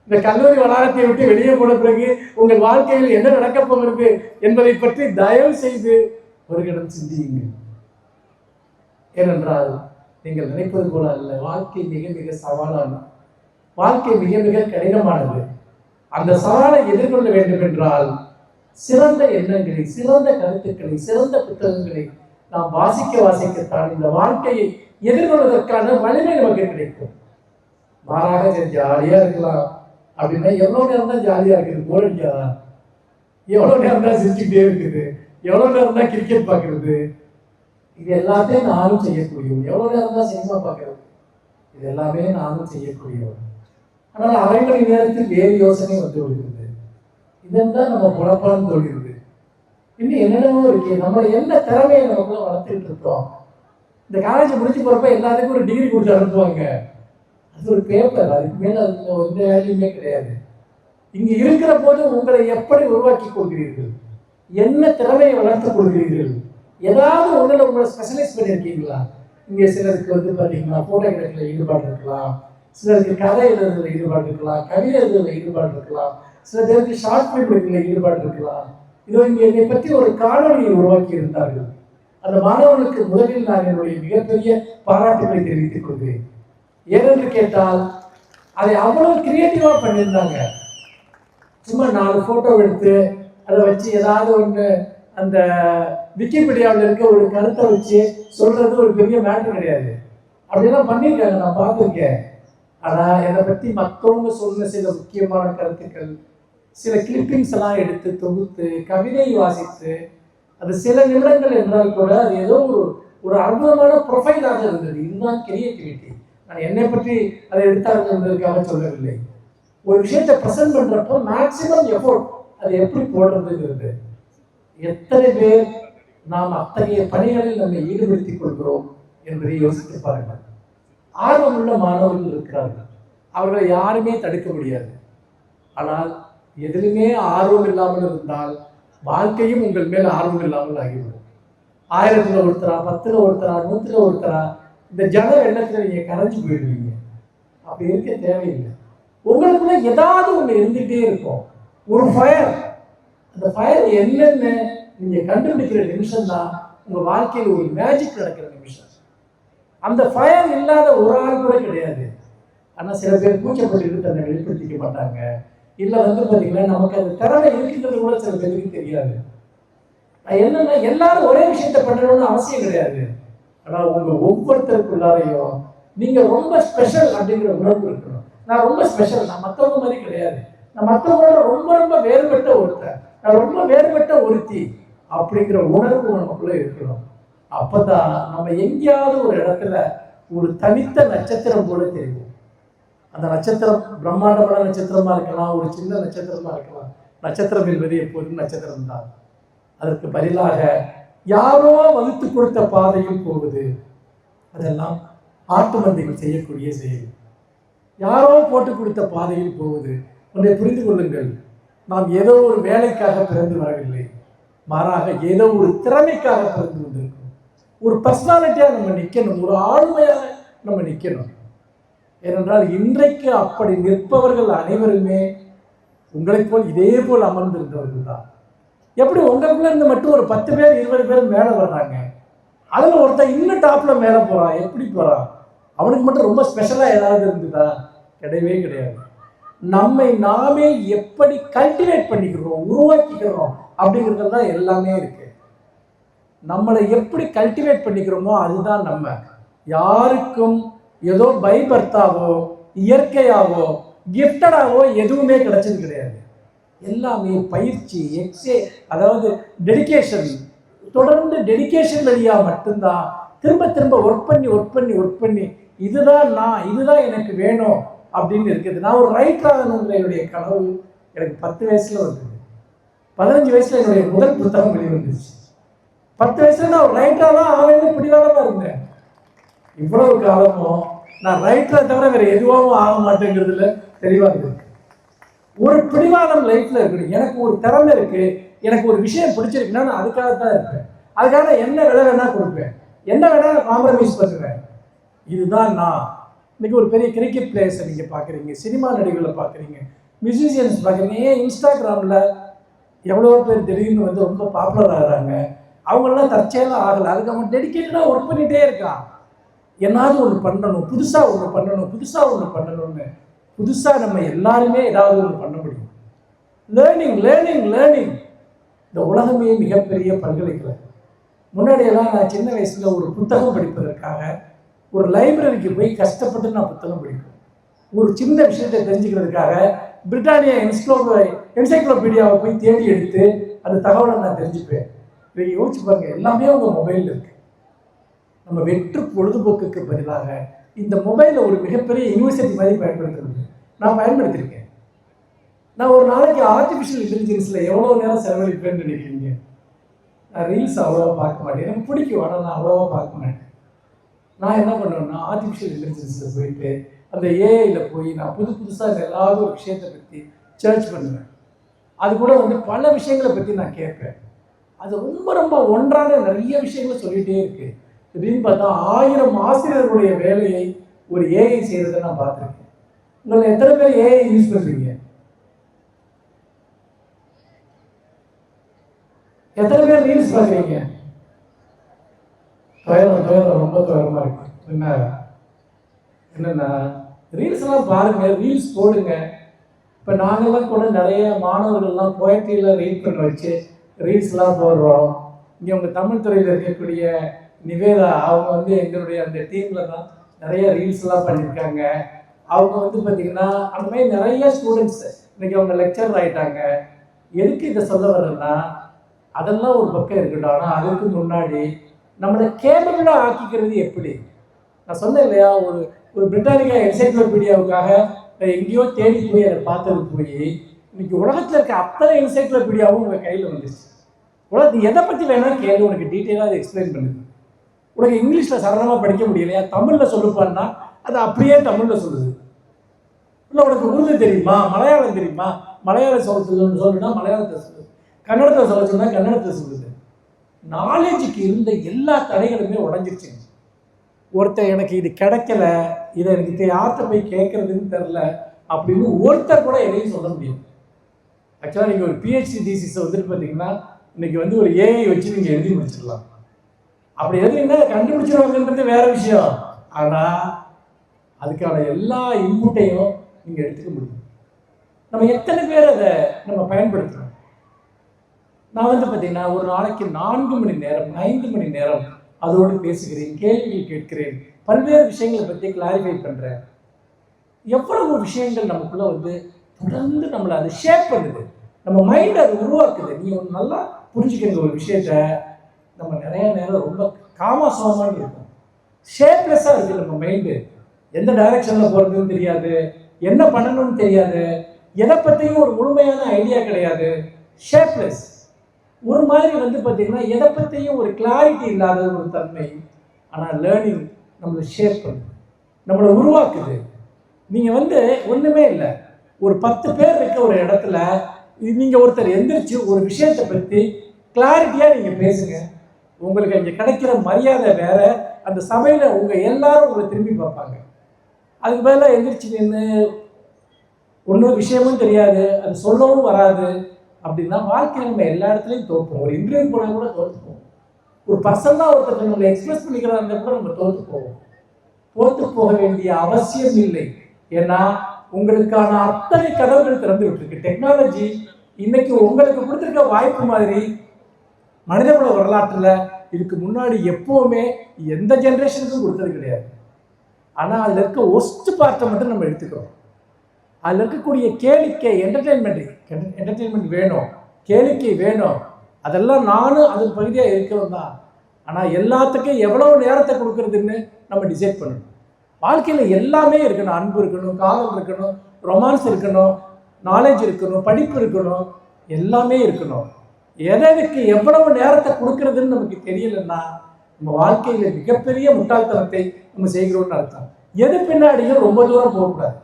இந்த கல்லூரி வளாகத்தை விட்டு வெளியே போன பிறகு உங்கள் வாழ்க்கையில் என்ன நடக்கப் போகிறது என்பதை பற்றி தயவு செய்து ஒரு கணம் சிந்தியுங்கள். ஏனென்றால் நீங்கள் நினைப்பது போல அல்ல, வாழ்க்கை மிக மிக சவாலானது, வாழ்க்கை மிக மிக கடினமானது. அந்த சவாலை எதிர்கொள்ள வேண்டும் என்றால் சிறந்த எண்ணங்களை, சிறந்த கருத்துக்களை, சிறந்த புத்தகங்களை நாம் வாசிக்கத்தான் இந்த வாழ்க்கையை எதிர்கொள்வதற்கான வலிமை நமக்கு கிடைக்கும். மாறாக ஜாலியா இருக்கலாம் அப்படின்னா எவ்வளவு நேரம் தான் ஜாலியா இருக்குது, போர் அடிக்காதா? எவ்வளவு நேரம் தான் சிரிச்சுக்கிட்டே இருக்குது, எவ்வளவு நேரம் தான் கிரிக்கெட் பார்க்கறது, இது எல்லாத்தையும் நானும் செய்யக்கூடியவன். எவ்வளவு நேரம் தான் சினிமா பார்க்கறது, இது எல்லாமே நானும் செய்யக்கூடியவன். ஆனால் அரை மணி நேரத்தில் வேறு யோசனை வந்து விடுகிறது. இதெல்லாம் நம்ம புலப்பான்னு தோழிடுது. இன்னும் என்னென்னமோ இருக்கு. நம்ம என்ன திறமையை நமக்குள்ள வளர்த்துக்கிட்டு இருக்கோம். இந்த காலேஜ் முடிச்சு போறப்ப எல்லாத்துக்கும் ஒரு டிகிரி கொடுத்து அனுப்புவாங்க, அது ஒரு பேப்பர், அதுக்கு மேல அதுக்கு எந்த வேல்யூமே கிடையாது. இங்க இருக்கிற போது உங்களை எப்படி உருவாக்கி கொள்கிறீர்கள், என்ன திறமையை வளர்த்துக் கொள்கிறீர்கள், ஏதாவது ஒன்றில் உங்களை ஸ்பெஷலைஸ் பண்ணியிருக்கீங்களா? இங்கே சிலருக்கு வந்து பார்த்தீங்கன்னா போட்டோகிராஃபியில் ஈடுபாடு இருக்கலாம், சிலருக்கு கதை எழுதுறதுல ஈடுபாடு இருக்கலாம், கவிதை எழுதுறதுல ஈடுபாடு இருக்கலாம், சில பேருக்கு ஷார்ட் ஃபிலிம் எடுக்கிறதுல ஈடுபாடு இருக்கலாம். இதோ இங்கே என்னை பற்றி ஒரு காணொலியை உருவாக்கி இருந்தார்கள். அந்த மாணவர்களுக்கு முதலில் நான் என்னுடைய மிகப்பெரிய பாராட்டுகளை தெரிவித்துக் கொள்கிறேன். ஏனென்று கேட்டால் அதை அவ்வளவு கிரியேட்டிவா பண்ணியிருந்தாங்க. சும்மா 4 போட்டோ எடுத்து அதை வச்சு ஏதாவது ஒன்று அந்த விக்கிபீடியாவில் இருக்க ஒரு கருத்தை வச்சு சொல்றது ஒரு பெரிய மேட்டர் கிடையாது. அப்படிலாம் பண்ணியிருக்காங்க, நான் பார்த்துருக்கேன். ஆனால் என்னை பற்றி மற்றவங்க சொன்ன சில முக்கியமான கருத்துக்கள், சில கிளிப்பிங்ஸ் எல்லாம் எடுத்து தொகுத்து கவிதை வாசித்து அது சில நிமிடங்கள் என்றால் கூட அது ஏதோ ஒரு அற்புதமான ப்ரொஃபைலாக இருந்தது. இதுதான் கிரியேட்டிவிட்டி. நான் என்னை பற்றி அதை எடுத்தார்கள் என்பதற்காக சொல்லவில்லை. ஒரு விஷயத்தை ப்ரெசென்ட் பண்றப்போ மேக்சிமம் எஃபோர்ட் அதை எப்படி போடுறதுங்கிறது. எத்தனை பேர் நாம் அத்தகைய பணிகளில் நம்மை ஈடுபடுத்திக் கொள்கிறோம் என்பதை யோசித்து பாருங்கள். ஆர்வமுள்ள மாணவர்கள் இருக்கிறார்கள், அவர்களை யாருமே தடுக்க முடியாது. ஆனால் எதிலுமே ஆர்வம் இல்லாமல் இருந்தால் வாழ்க்கையும் உங்கள் மேல் ஆர்வம் இல்லாமல் ஆகிவிடும். 1000ல் ஒருத்தரா, 10ல் ஒருத்தரா, 100ல் ஒருத்தரா, இந்த ஜன எண்ணத்தில் நீங்க கரைஞ்சு போயிடுவீங்க. அப்படி இருக்க தேவையில்லை. உங்களுக்குள்ள ஏதாவது ஒண்ணு இருந்துகிட்டே இருக்கும், ஒரு ஃபயர். அந்த ஃபயர் என்னென்ன நீங்க கண்டுபிடிக்கிற நிமிஷம் தான் உங்க வாழ்க்கையில் ஒரு மேஜிக் நடக்கிற நிமிஷம். அந்த ஃபயர் இல்லாத ஒரு ஆள் கூட கிடையாது. ஆனால் சில பேர் கூச்சப்பட்டு தன்னை வெளிப்படுத்திக்க மாட்டாங்க. இல்லை வந்து பார்த்தீங்கன்னா நமக்கு அந்த திறமை இருக்குன்றது கூட சில பேருக்கு தெரியாது. என்னன்னா எல்லாரும் ஒரே விஷயத்த பண்ணணும்னு அவசியம் கிடையாது. ஆனால் உங்க ஒவ்வொருத்தருக்குள்ளாரையும் நீங்க ரொம்ப ஸ்பெஷல் அப்படிங்கிற உணர்வு இருக்கணும். நான் ரொம்ப ஸ்பெஷல், நான் மற்றவங்க மாதிரி கிடையாது, நான் மற்றவங்களோட ரொம்ப ரொம்ப வேறுபட்ட ஒருத்தர், நான் ரொம்ப வேறுபட்ட ஒருத்தி அப்படிங்கிற உணர்வு நமக்குள்ள இருக்கணும். அப்பதான் நம்ம எங்கேயாவது ஒரு இடத்துல ஒரு தனித்த நட்சத்திரம் போல தெரியும். அந்த நட்சத்திரம் பிரம்மாண்டமான நட்சத்திரமா இருக்கலாம், ஒரு சின்ன நட்சத்திரமா இருக்கலாம். நட்சத்திரம் என்பது எப்போதும் நட்சத்திரம் தான். அதற்கு பதிலாக யாரோ வகுத்து கொடுத்த பாதையில் போவது, அதெல்லாம் ஆட்டு மந்தைகள் செய்யக்கூடிய செயல். யாரோ போட்டு கொடுத்த பாதையில் போவது. ஒன்றை புரிந்து கொள்ளுங்கள், நாம் ஏதோ ஒரு வேலைக்காக பிறந்து வரவில்லை, மாறாக ஏதோ ஒரு திறமைக்காக பிறந்து வந்திருக்கோம். ஒரு பர்சனாலிட்டியா நம்ம நிற்கணும், ஒரு ஆளுமையாக நம்ம நிற்கணும். ஏனென்றால் இன்றைக்கு அப்படி நிற்பவர்கள் அனைவருமே உங்களைப் போல் இதே போல் அமர்ந்திருந்தவர்கள் தான். எப்படி உங்களுக்குள்ள இருந்து மட்டும் ஒரு 10 பேர் 20 பேர் மேலே வர்றாங்க, அதில் ஒருத்தன் இன்னும் டாப்ல மேலே போறான். எப்படி போறான்? அவனுக்கு மட்டும் ரொம்ப ஸ்பெஷலா ஏதாவது இருந்ததா? கிடையவே கிடையாது. நம்மை நாமே எப்படி கல்டிவேட் பண்ணிக்கிறோம், உருவாக்கிக்கிறோம் அப்படிங்கிறது தான் எல்லாமே இருக்கு. நம்மளை எப்படி கல்டிவேட் பண்ணிக்கிறோமோ அதுதான் நம்ம. யாருக்கும் ஏதோ பை பர்த்தாவோ இயற்கையாவோ கிஃப்டடாவோ எதுவுமே கிடைச்சது கிடையாது. எல்லாமே பயிற்சி, அதாவது டெடிகேஷன். தொடர்ந்து டெடிகேஷன் வழியா மட்டும்தான் திரும்ப திரும்ப ஒர்க் பண்ணி இதுதான் நான், இதுதான் எனக்கு வேணும் அப்படின்னு இருக்குது. நான் ஒரு ரைட்டர் ஆகணுங்கிற என்னுடைய கனவு எனக்கு 10 வயசுல வந்தது. 15 வயசுல என்னுடைய முதல் புத்தகம் வெளிவந்துச்சு. 10 வயசுல நான் ஒரு ரைட்டராக தான் ஆவேன்னு பிடிவாதமா இருந்தேன். இவ்வளவு காலமும் நான் ரைட்டரை தவிர வேற எதுவாகவும் ஆக மாட்டேங்கிறதுல தெளிவா இருக்கு. ஒரு பிடிவாதம் லைஃப்ல இருக்கு. எனக்கு ஒரு திறமை இருக்கு, எனக்கு ஒரு விஷயம் பிடிச்சிருக்குன்னா நான் அதுக்காக தான் இருப்பேன். அதுக்காக என்ன விலை வேணா கொடுப்பேன், என்ன வேணா காம்ப்ரமைஸ் பண்ணுவேன். இதுதான் நான். இன்னைக்கு ஒரு பெரிய கிரிக்கெட் பிளேயர்ஸை நீங்க பாக்குறீங்க, சினிமா நடிகர்களை பாக்குறீங்க, மியூசிஷியன்ஸ் பாக்குறீங்க. ஏன் இன்ஸ்டாகிராம்ல எவ்வளோ பேர் திடீர்னு வந்து ரொம்ப பாப்புலர் ஆகிறாங்க. அவங்களாம் தற்செயலாக ஆகலை. அதுக்கு அவன் டெடிக்கேட்டடாக ஒர்க் பண்ணிகிட்டே இருக்கான். என்னாவது ஒன்று பண்ணணும், புதுசாக ஒன்று பண்ணணும்னு. புதுசாக நம்ம எல்லாருமே ஏதாவது ஒன்று பண்ண முடியும். லேர்னிங். இந்த உலகமே மிகப்பெரிய பல்கலைக்கழகம். முன்னாடியெல்லாம் நான் சின்ன வயசுல ஒரு புத்தகம் படிப்பதற்காக ஒரு லைப்ரரிக்கு போய் கஷ்டப்பட்டு நான் புத்தகம் படிப்பேன். ஒரு சின்ன விஷயத்தை தெரிஞ்சுக்கிறதுக்காக பிரிட்டானியா என்சைக்ளோபீடியாவை போய் தேடி எடுத்து அந்த தகவலை நான் தெரிஞ்சுப்பேன். இதை யோசிச்சு பாருங்க, எல்லாமே உங்க மொபைல் இருக்கு. நம்ம வெற்று பொழுதுபோக்குக்கு பதிலாக இந்த மொபைலை ஒரு மிகப்பெரிய யூனிவர்சிட்டி மாதிரி பயன்படுத்துறது. நான் பயன்படுத்தியிருக்கேன். நான் ஒரு நாளைக்கு ஆர்டிஃபிஷியல் இன்டெலிஜென்ஸ்ல எவ்வளோ நேரம் செலவழிப்பேன்னு நினைக்கிறீங்க? நான் ரீல்ஸ் அவ்வளோவா பார்க்க மாட்டேன். எனக்கு பிடிக்கும், ஆனால் நான் அவ்வளோவா பார்க்க மாட்டேன். நான் என்ன பண்ணுவேன்னா ஆர்டிஃபிஷியல் இன்டெலிஜென்ஸில் போயிட்டு அந்த ஏஐல போய் நான் புதுசாக ஏதாவது ஒரு விஷயத்தை பற்றி சர்ச் பண்ணுவேன். அது கூட வந்து பல விஷயங்களை பற்றி நான் கேட்பேன். அது ரொம்ப ஒன்றான நிறைய விஷயங்களை சொல்லிகிட்டே இருக்கு. அப்படின்னு பார்த்தா 1000 ஆசிரியர்களுடைய வேலையை ஒரு ஏஐ செய்யறதை நான் பார்த்துருக்கேன். உங்களை எத்தனை பேர் ஏஐ யூஸ் பண்ணுறீங்க? எத்தனை பேர் ரீல்ஸ் பார்க்குறீங்க? துயரம் ரொம்ப துயரமா இருக்கு. என்னன்னா ரீல்ஸ்லாம் பாருங்க, ரீல்ஸ் போடுங்க. இப்போ நாங்கள்லாம் கூட நிறைய மாணவர்கள்லாம் போயட்ரியில் ரீட் பண்ண வச்சு ரீல்ஸ்லாம் போடுறோம். இங்கே உங்கள் தமிழ் துறையில் இருக்கக்கூடிய நிவேதா அவங்க வந்து எங்களுடைய அந்த டீமில் தான் நிறைய ரீல்ஸ்லாம் பண்ணியிருக்காங்க. அவங்க வந்து பார்த்தீங்கன்னா அந்த மாதிரி நிறைய ஸ்டூடெண்ட்ஸ் இன்னைக்கு அவங்க லெக்சர் ஆகிட்டாங்க. எதுக்கு இதை சொல்ல வர்றேன்னா, அதெல்லாம் ஒரு பக்கம் இருக்கட்டும். ஆனால் அதுக்கு முன்னாடி நம்மளை கேபிளாக ஆக்கிக்கிறது எப்படி? நான் சொன்னேன் இல்லையா, ஒரு பிரிட்டானிக்கா என்சைக்ளோபீடியாவுக்காக எங்கேயோ தேடி போய் அதை பார்த்தது போய் இன்னைக்கு உலகத்தில் இருக்க அத்தனை என்சைக்ளோபீடியாவும் உங்கள் கையில் வந்துச்சு. உலகத்துக்கு எதை பற்றி வேணாலும் கேள்வி, உனக்கு டீட்டெயிலாக அதை எக்ஸ்பிளைன் பண்ணுது. உனக்கு இங்கிலீஷில் சரளமாக படிக்க முடியலையா, தமிழில் சொல்லுப்பான்னா அது அப்படியே தமிழில் சொல்லுது. இல்லை உனக்கு உருது தெரியுமா, மலையாளம் தெரியுமா, மலையாளம் சொல்லுன்னா மலையாளத்தை சொல்லுது, கன்னடத்தை சொல்ல சொன்னா கன்னடத்தை சொல்லுது. நாலேஜுக்கு இருந்த எல்லா தடைகளுமே உடஞ்சிருச்சுங்க. ஒருத்தர் எனக்கு இது கிடைக்கல, இதை எனக்கு யார்கிட்ட போய் கேட்கறதுன்னு தெரில அப்படின்னு ஒருத்தர் கூட எதையும் சொல்ல முடியும். ஆக்சுவலாக நீங்கள் ஒரு பிஹெச்டி தீசிஸை வந்துட்டு பார்த்தீங்கன்னா இன்னைக்கு வந்து ஒரு ஏஐ வச்சு நீங்கள் எழுதி முடிச்சிடலாம். அப்படி எழுதிங்கன்னா கண்டுபிடிச்சிருவாங்கன்றது வேற விஷயம். ஆனால் அதுக்கான எல்லா இன்புட்டையும் நீங்கள் எடுத்துக்க முடியும். நம்ம எத்தனை பேர் அதை நம்ம பயன்படுத்துகிறோம்? நான் வந்து பார்த்தீங்கன்னா ஒரு நாளைக்கு 4 மணி நேரம் 5 மணி நேரம் அதோடு பேசுகிறேன், கேள்விகள் கேட்கிறேன், பல்வேறு விஷயங்களை பற்றி கிளாரிஃபை பண்ணுறேன். எவ்வளவு விஷயங்கள் நமக்குள்ள வந்து தொடர்ந்து நம்மளை அது ஷேப் பண்ணுது, நம்ம மைண்ட் அது உருவாக்குது. நீங்கள் ஒன்று நல்லா புரிஞ்சுக்கிற ஒரு விஷயத்த நம்ம நிறைய நேரம் ரொம்ப காமாசோமான்னு இருக்கும், ஷேப்லெஸ்ஸாக இருக்குது நம்ம மைண்டு. எந்த டைரக்ஷனில் போகிறதுன்னு தெரியாது, என்ன பண்ணணும்னு தெரியாது, எதை பற்றியும் ஒரு முழுமையான ஐடியா கிடையாது, ஷேப்லெஸ். ஒரு மாதிரி வந்து பார்த்தீங்கன்னா எதை பற்றியும் ஒரு கிளாரிட்டி இல்லாத ஒரு தன்மை. ஆனால் லேர்னிங் நம்மளை ஷேப் பண்ணுது, நம்மளை உருவாக்குது. நீங்கள் வந்து ஒன்றுமே இல்லை, ஒரு 10 பேர் இருக்க ஒரு இடத்துல நீங்கள் ஒருத்தர் எந்திரிச்சு ஒரு விஷயத்தை பற்றி கிளாரிட்டியாக நீங்கள் பேசுங்க, உங்களுக்கு இங்கே கிடைக்கிற மரியாதை வேற. அந்த சபையில் உங்கள் எல்லாரும் உங்களை திரும்பி பார்ப்பாங்க. அதுக்கு பதிலாக எந்திரிச்சு நின்று ஒன்றும் விஷயமும் தெரியாது, அது சொல்லவும் வராது அப்படின்னா வாழ்க்கையில் நம்ம எல்லா இடத்துலையும் தோற்போம். ஒரு இன்டர்வியூ போனால் கூட தோற்றுப்போம். ஒரு பர்சனாக ஒருத்தர் நம்மளை எக்ஸ்பிரஸ் பண்ணிக்கிறாங்க கூட நம்ம தோற்று போவோம். தோற்று போக வேண்டிய அவசியம் இல்லை. ஏன்னா உங்களுக்கான அத்தனை கதவுகள் திறந்து விட்டுருக்கு. டெக்னாலஜி இன்னைக்கு உங்களுக்கு கொடுத்துருக்க வாய்ப்பு மாதிரி மனிதகுல வரலாற்றுல இதுக்கு முன்னாடி எப்பவுமே எந்த ஜெனரேஷனுக்கும் கொடுத்தது கிடையாது. ஆனா அதுல இருக்க ஒஸ்ட் பார்ட்டை மட்டும் நம்ம எடுத்துக்கிறோம். அதுல இருக்கக்கூடிய கேளிக்கை, என்டர்டெயின்மெண்ட் வேணும், கேளிக்கை வேணும், அதெல்லாம் நானும் அது பகுதியாக இருக்கிறோம் தான். ஆனால் எல்லாத்துக்கும் எவ்வளவு நேரத்தை கொடுக்கறதுன்னு நம்ம டிசைட் பண்ணணும். வாழ்க்கையில் எல்லாமே இருக்கணும். அன்பு இருக்கணும், காதல் இருக்கணும், ரொமான்ஸ் இருக்கணும், நாலேஜ் இருக்கணும், படிப்பு இருக்கணும், எல்லாமே இருக்கணும். எதற்கு எவ்வளவு நேரத்தை கொடுக்கறதுன்னு நமக்கு தெரியலன்னா நம்ம வாழ்க்கையில் மிகப்பெரிய முட்டாள்தனத்தை நம்ம செய்கிறோம்னு அர்த்தம். எது பின்னாடியும் ரொம்ப தூரம் போகக்கூடாது,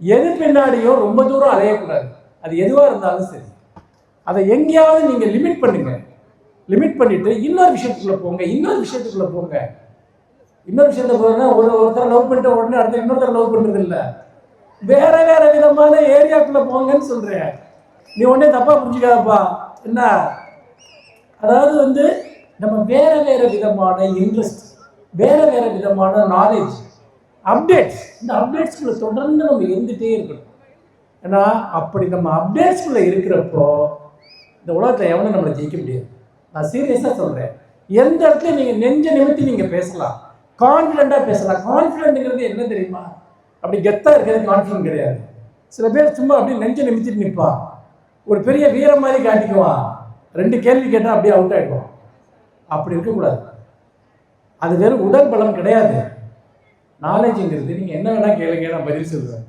எது பின்னாடியும் ரொம்ப தூரம் அலையக்கூடாது. அது எதுவாக இருந்தாலும் சரி, அதை எங்கேயாவது நீங்கள் லிமிட் பண்ணுங்க. லிமிட் பண்ணிட்டு இன்னொரு விஷயத்துக்குள்ள போங்க, இன்னொரு விஷயத்துக்குள்ள போங்க. இன்னொரு விஷயத்த போனா ஒருத்தர் லவ் பண்ணிட்டு உடனே அடுத்த இன்னொருத்தர் லவ் பண்றது இல்லை. வேற வேற விதமான ஏரியாக்குள்ள போங்கன்னு சொல்றேன். நீ உடனே தப்பா புரிஞ்சுக்காதப்பா. என்ன, அதாவது நம்ம வேற வேற விதமான இன்ட்ரெஸ்ட், வேற வேற விதமான நாலேஜ், அப்டேட்ஸ், இந்த அப்டேட்ஸ்குள்ள தொடர்ந்து நம்ம இருந்துகிட்டே இருக்கணும். ஏன்னா அப்படி நம்ம அப்டேட்ஸ்குள்ள இருக்கிறப்போ இந்த உலகத்தில் எவனும் நம்மளை ஜெயிக்க முடியாது. நான் சீரியஸாக சொல்கிறேன். எந்த இடத்துல நீங்கள் நெஞ்ச நிமித்தி நீங்கள் பேசலாம், கான்ஃபிடென்ட்டாக பேசலாம். கான்ஃபிடென்ட்டுங்கிறது என்ன தெரியுமா? அப்படி கெத்தாக இருக்கிறது கான்ஃபிடென்ட் கிடையாது. சில பேர் சும்மா அப்படி நெஞ்ச நிமித்திட்டு நிற்பான், ஒரு பெரிய வீரம் மாதிரி காட்டிக்குவான், 2 கேள்வி கேட்டால் அப்படியே அவுட் ஆகிடுவான். அப்படி இருக்கக்கூடாது. அது வெறும் உடல் பலம் கிடையாது. நாலேஜுங்கிறது நீங்கள் என்ன வேணால் கேளுங்க, நான் பதில் சொல்லுவேன்.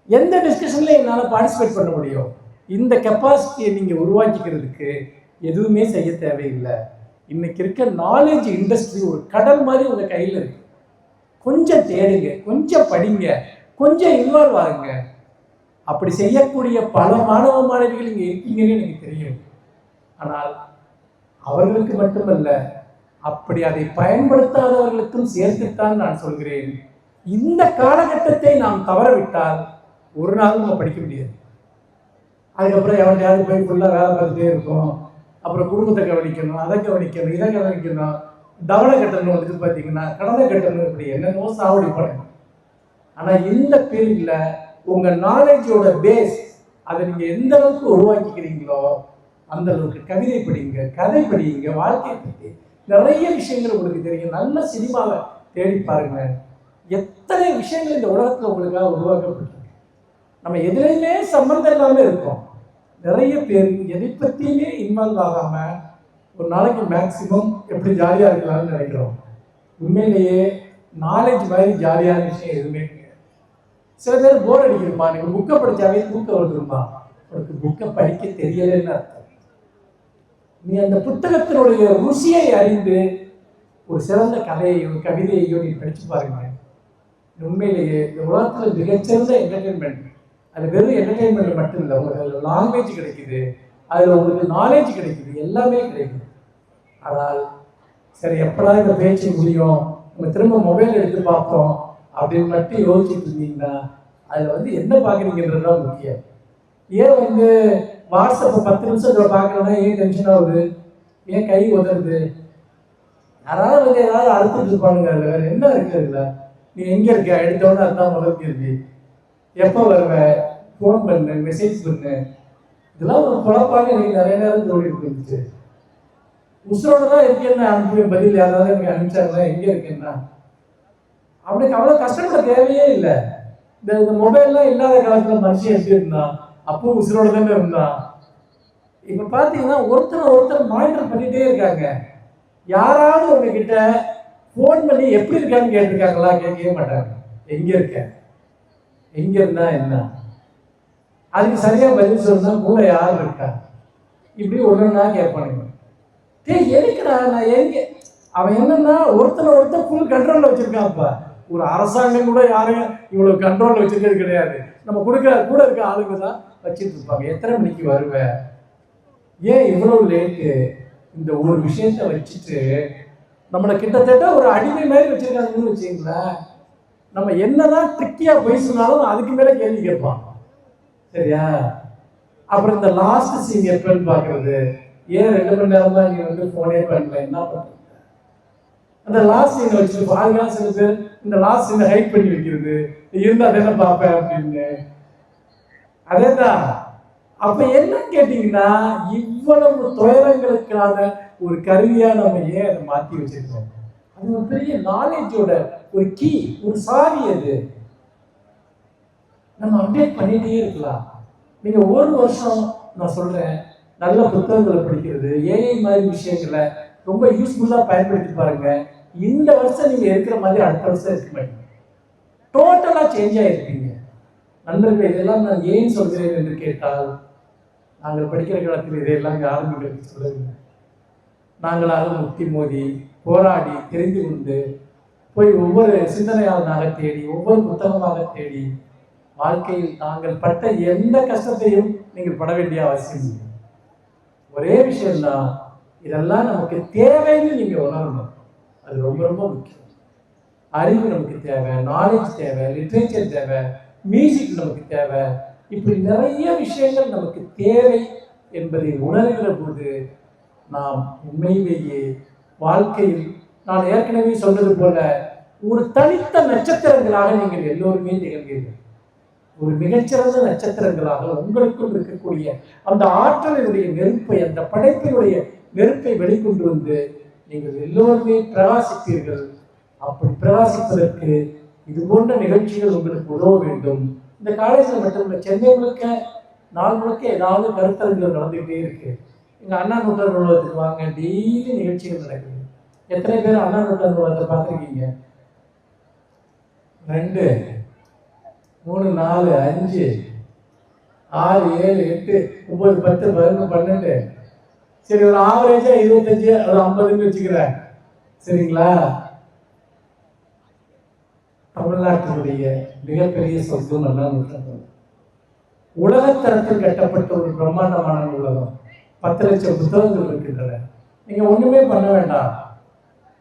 எந்த டிஸ்கஷனில் என்னால் பார்ட்டிசிபேட் பண்ண முடியும். இந்த கெப்பாசிட்டியை நீங்கள் உருவாக்கிக்கிறதுக்கு எதுவுமே செய்ய தேவையில்லை. இன்னைக்கு இருக்க நாலேஜ் இண்டஸ்ட்ரி ஒரு கடல் மாதிரி உங்கள் கையில் இருக்கு. கொஞ்சம் தேடுங்க, கொஞ்சம் படிங்க, கொஞ்சம் இன்வால்வ் ஆகுங்க. அப்படி செய்யக்கூடிய பல மாணவ மாணவிகள் இங்கே இருக்கீங்கன்னு எனக்கு தெரியும். ஆனால் அவர்களுக்கு மட்டுமல்ல, அப்படி அதை பயன்படுத்தாதவர்களுக்கும் சேர்த்துத்தான் நான் சொல்கிறேன். இந்த காலகட்டத்தை நாம் தவறவிட்டால் ஒரு நாள் நம்ம படிக்க முடியாது. அதுக்கப்புறம் எவனையாவது போய் ஃபுல்லாக வேலை பார்த்துட்டே இருக்கும். அப்புறம் குடும்பத்தை கவனிக்கணும், அதை கவனிக்கணும், இதை கவனிக்கணும், தவணை கட்டணும், பார்த்தீங்கன்னா கடனை கட்டணும், இப்படி என்னென்னோ சாவடி பண்ணணும். ஆனால் இந்த பீரியட்ல உங்கள் நாலேஜோட பேஸ் அதை நீங்கள் எந்த அளவுக்கு உருவாக்கிக்கிறீங்களோ அந்த அளவுக்கு கவிதை படிங்க, கதை படிங்க, வாழ்க்கையை பற்றி நிறைய விஷயங்கள் உங்களுக்கு தெரியும். நல்ல சினிமாவை தேடி பாருங்க. எத்தனை விஷயங்கள் இந்த உலகத்தில் உங்களுக்காக உருவாக்கப்பட்டிருக்கு. நம்ம எதுலையுமே சம்பந்தம் இல்லாமல் இருக்கோம். நிறைய பேர் எதை பற்றியுமே இன்வால்வ் ஆகாமல் ஒரு நாளைக்கு மேக்சிமம் எப்படி ஜாலியாக இருக்கலாம்னு நினைக்கிறோம். உண்மையிலேயே நாலேஜ் மாதிரி ஜாலியான விஷயம் எதுவுமே கிடையாது. சில பேர் போர் அடிக்கிறப்பா, நீங்கள் புக்கை படித்தாவே தூக்கம் வந்துருமா, உனக்கு புக்கை படிக்க தெரியலன்னு அர்த்தம். நீ அந்த புத்தகத்தினுடைய ருசியை அறிந்து ஒரு சிறந்த கதையையோ கவிதையையோ நீ படித்து பாருங்க. உண்மையிலேயே இந்த உலகத்தில் மிகச்சிறந்த என்டர்டெயின்மெண்ட். அது வெறும் என்டர்டெயின்மெண்ட் மட்டும் இல்லை, உங்களுக்கு அதில் லாங்குவேஜ் கிடைக்குது, அதில் உங்களுக்கு நாலேஜ் கிடைக்குது, எல்லாமே கிடைக்குது. ஆனால் சரி எப்படா இந்த பேச்சு முடியும், நம்ம திரும்ப மொபைல் எடுத்து பார்ப்போம் அப்படின்னு மட்டும் யோசிச்சுட்டு இருந்தீங்கன்னா அதில் என்ன பார்க்குறீங்கன்றது தான் முக்கியம். ஏன் வாட்ஸ்அப்பை 10 நிமிஷத்தில் பார்க்கணுன்னா ஏன் டென்ஷன் ஆகுது, ஏன் கை உதறது? யாராவது ஏதாவது அறுத்துட்டு இருப்பானுங்க. அதில் வேறு என்ன இருக்குதுல்ல? நீ எங்கே இருக்க, எடுத்தோன்னு அதுதான் முதல் கேள்வி. எப்போ வருவேன், ஃபோன் பண்ணு, மெசேஜ் பண்ணு. இதெல்லாம் ஒரு குழப்பாக எனக்கு நிறைய நேரம் தோணி இருந்துச்சு. உசுரோட தான் இருக்கேன்னு அனுப்புவேன், பதில் யாராவது எனக்கு அனுப்பிச்சாங்களா, எங்கே இருக்கேன்னா. அவனுக்கு அவ்வளோ கஷ்டப்பட தேவையே இல்லை. இந்த மொபைல்லாம் இல்லாத காலத்தில் மனுஷன் எப்படி இருந்தான், அப்போ உசுரோட தானே இருந்தான். இப்போ பார்த்தீங்கன்னா ஒருத்தர் மானிட்டர் பண்ணிகிட்டே இருக்காங்க. யாராவது உங்ககிட்ட ஃபோன் பண்ணி எப்படி இருக்கான்னு கேட்டிருக்காங்களா? கேட்கவே மாட்டாங்க. எங்கே இருக்க, எங்கே இருந்தா என்ன, அதுக்கு சரியாக பதில் சொன்னா கூட யார் இருக்கா, இப்படி ஒன்றுன்னா கேட்பானுங்க. எதுக்குடா நான் எங்கே, அவன் என்னன்னா ஒருத்தர் ஃபுல் கண்ட்ரோலில் வச்சுருக்கான்ப்பா. ஒரு அரசாங்கம் கூட யாரையும் இவ்வளோ கண்ட்ரோலில் வச்சுருக்கிறது கிடையாது. நம்ம கூட இருக்க ஆளுங்க தான் வச்சுட்டு இருப்பாங்க. எத்தனை மணிக்கு வருவேன், ஏன் இவ்வளோ லேட்டு, இந்த ஒரு விஷயத்த வச்சுட்டு நம்மளை கிட்டத்தட்ட ஒரு அடிமை மாதிரி வச்சுருக்காங்கன்னு வச்சுங்களேன். நம்ம என்னதான் ட்ரிக்கியாக போய் சொன்னாலும் அதுக்கு மேலே கேள்வி கேட்பான். சரியா? அப்புறம் இந்த லாஸ்ட் சீன் எப்பன்னு பார்க்கறது, ஏன் 2 மணி நேரம் தான் நீ ஃபோனே பண்ணல, என்ன பண்ணுறது? அந்த லாஸ்ட் சீனை வச்சுட்டு பாருங்க. சில பேர் இந்த லாஸ்ட் சீனை ஹைட் பண்ணி வைக்கிறது, இருந்தா தானே பார்ப்பேன் அப்படின்னு. அதேதான். அப்ப என்ன கேட்டீங்கன்னா, இவ்வளவு துயரங்களுக்கான ஒரு கருவியா நம்ம ஏன் அதை மாத்தி வச்சிருக்கோம்? அது ஒரு பெரிய நாலேஜோட ஒரு கீ, ஒரு சாவி. அது நம்ம அப்டேட் பண்ணிட்டே இருக்கலாம். நீங்க ஒரு வருஷம் நான் சொல்றேன், நல்ல புத்தகங்களை படிக்கிறது, ஏஐ மாதிரி விஷயங்களை ரொம்ப யூஸ்ஃபுல்லா பயன்படுத்தி பாருங்க. இந்த வருஷம் நீங்க இருக்கிற மாதிரி அடுத்த வருஷம் இருக்க மாட்டீங்க. டோட்டலா சேஞ்ச் ஆயிருப்பீங்க. நண்பர்கள், இதெல்லாம் நான் ஏன் சொல்கிறேன் என்று கேட்டால், நாங்கள் படிக்கிற காலத்தில் இதையெல்லாம் ஆரம்பிக்கிறது சொல்லவில்லை. நாங்களாக முத்தி மோதி போராடி தெரிந்து கொண்டு போய் ஒவ்வொரு சிந்தனையாளனாக தேடி ஒவ்வொரு புத்தகமாக தேடி வாழ்க்கையில் நாங்கள் பட்ட எந்த கஷ்டத்தையும் நீங்கள் பட வேண்டிய அவசியம் இல்லை. ஒரே விஷயம்தான், இதெல்லாம் நமக்கு தேவைன்னு நீங்க உணரணும். அது ரொம்ப ரொம்ப முக்கியம். அறிவு நமக்கு தேவை, நாலேஜ் தேவை, லிட்ரேச்சர் தேவை, மியூசிக் நமக்கு தேவை. இப்படி நிறைய விஷயங்கள் நமக்கு தேவை என்பதை உணர்கிற போது நாம் உண்மையிலேயே வாழ்க்கையில், நான் ஏற்கனவே சொன்னது போல, ஒரு தனித்த நட்சத்திரங்களாக நீங்கள் எல்லோருமே திகழ்கிறீர்கள். ஒரு மிகச்சிறந்த நட்சத்திரங்களாக உங்களுக்குள் இருக்கக்கூடிய அந்த ஆற்றலினுடைய நெருப்பை, அந்த படைப்பினுடைய நெருப்பை வெளிக்கொண்டு வந்து நீங்கள் எல்லோருமே பிரகாசிப்பீர்கள். அப்படி பிரகாசிப்பதற்கு இது போன்ற நிகழ்ச்சிகள் உங்களுக்கு உதவ வேண்டும். இந்த காலேஜில் மட்டும் சென்னை முழுக்க, நாள் முழுக்க ஏதாவது கருத்தரங்குகள் நடந்துகிட்டே இருக்கு. எங்க அண்ணா நூற்றாண்டு நூலகத்துக்கு வாங்க, டெய்லி நிகழ்ச்சிகள் நடக்குது. எத்தனை பேர் அண்ணா நூற்றாண்டு நூலகத்தை பார்த்துருக்கீங்க? 2, 3, 4, 5, 6, 7, 8, 9, 10, 11, 12. சரி, ஒரு ஆவரேஜா 25, ஒரு 50 வச்சுக்கிறேன். சரிங்களா? தமிழ்நாட்டினுடைய மிகப்பெரிய சொத்து அண்ணா நூற்றாண்டு. உலகத்தரத்தில் கட்டப்பட்ட ஒரு பிரம்மாண்டமான நூலகம். 10 லட்சம் புத்தகங்கள் இருக்கின்றன. நீங்க ஒண்ணுமே பண்ண வேண்டாம்.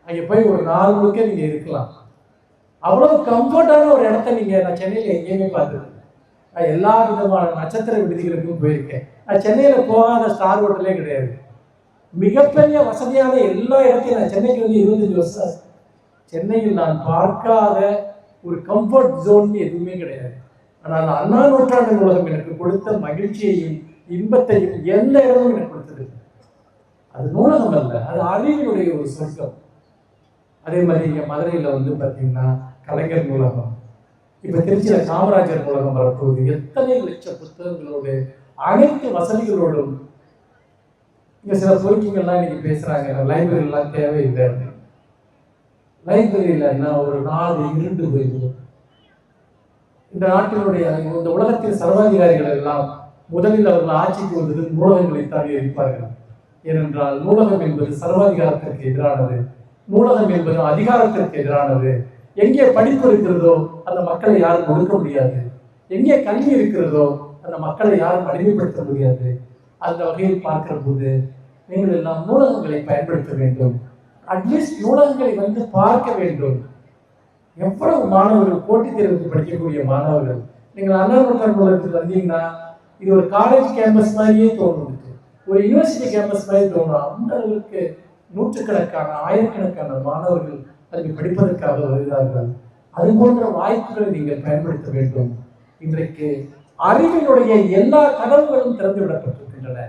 அங்க போய் ஒரு நாள் முழுக்க நீங்க இருக்கலாம். அவ்வளவு கம்ஃபர்டான ஒரு இடத்த நீங்க, நான் சென்னையில எங்கேயுமே பார்த்தது. நான் எல்லா விதமான நட்சத்திர விடுதிகளுக்கும் போயிருக்கேன். நான் சென்னையில போகாத ஸ்டார் ஹோட்டலே கிடையாது. மிகப்பெரிய வசதியான எல்லா இடத்தையும், நான் சென்னைக்கு வந்து 25 வருஷம், சென்னையில் நான் பார்க்காத ஒரு கம்ஃபர்ட் ஜோன் எதுவுமே கிடையாது. ஆனால் அண்ணா நூற்றாண்டு நூலகம் எனக்கு கொடுத்த மகிழ்ச்சியையும் இன்பத்தையும் எந்த இடமும் எனக்கு கொடுத்தது. அது நூலகம் அல்ல, அது அறிவினுடைய ஒரு சொர்க்கம். அதே மாதிரி இங்க மதுரையில வந்து பாத்தீங்கன்னா கலைஞர் நூலகம், இப்ப திருச்சியில காமராஜர் நூலகம் வரப்போகுது. எத்தனை லட்சம் புத்தகங்களோடு, அனைத்து வசதிகளோடும். இங்க சில பொறுக்கிங்கள்லாம் இன்னைக்கு பேசுறாங்க, லைப்ரரி எல்லாம் தேவையில்லை. லைப்ரரி இல்லைன்னா ஒரு நாடு இருண்டு போயிடும். இந்த நாட்டினுடைய, இந்த உலகத்தின் சர்வாதிகாரிகள் எல்லாம் முதலில் அவர்கள் ஆட்சிக்கு வந்தது நூலகங்களை தாண்டி இருப்பார்கள். ஏனென்றால் நூலகம் என்பது சர்வாதிகாரத்திற்கு எதிரானது, நூலகம் என்பது அதிகாரத்திற்கு எதிரானது. எங்கே படிப்பு இருக்கிறதோ அந்த மக்களை யாரும் ஒடுக்க முடியாது, எங்கே கல்வி இருக்கிறதோ அந்த மக்களை யாரும் அடிமைப்படுத்த முடியாது. அந்த வகையில் பார்க்கிற போது நீங்கள் எல்லாம் நூலகங்களை பயன்படுத்த வேண்டும். அட்லீஸ்ட் நூலகங்களை வந்து பார்க்க வேண்டும். எவ்வளவு மாணவர்கள் போட்டித் தேர்வுக்கு படிக்கக்கூடிய மாணவர்கள், நீங்கள் அண்ணா நூற்றாண்டு நூலகத்துக்கு வந்தீங்கன்னா இது ஒரு காலேஜ் கேம்பஸ் மாதிரியே தோணும், ஒரு யூனிவர்சிட்டி கேம்பஸ் மாதிரி தோணும். அந்த அளவுக்கு நூற்றுக்கணக்கான, ஆயிரக்கணக்கான மாணவர்கள் அதுக்கு படிப்பதற்காக வருகிறார்கள். அது போன்ற வாய்ப்புகளை நீங்கள் பயன்படுத்த வேண்டும். இன்றைக்கு அறிவினுடைய எல்லா கதவுகளும் திறந்து விடப்பட்டிருக்கின்றன,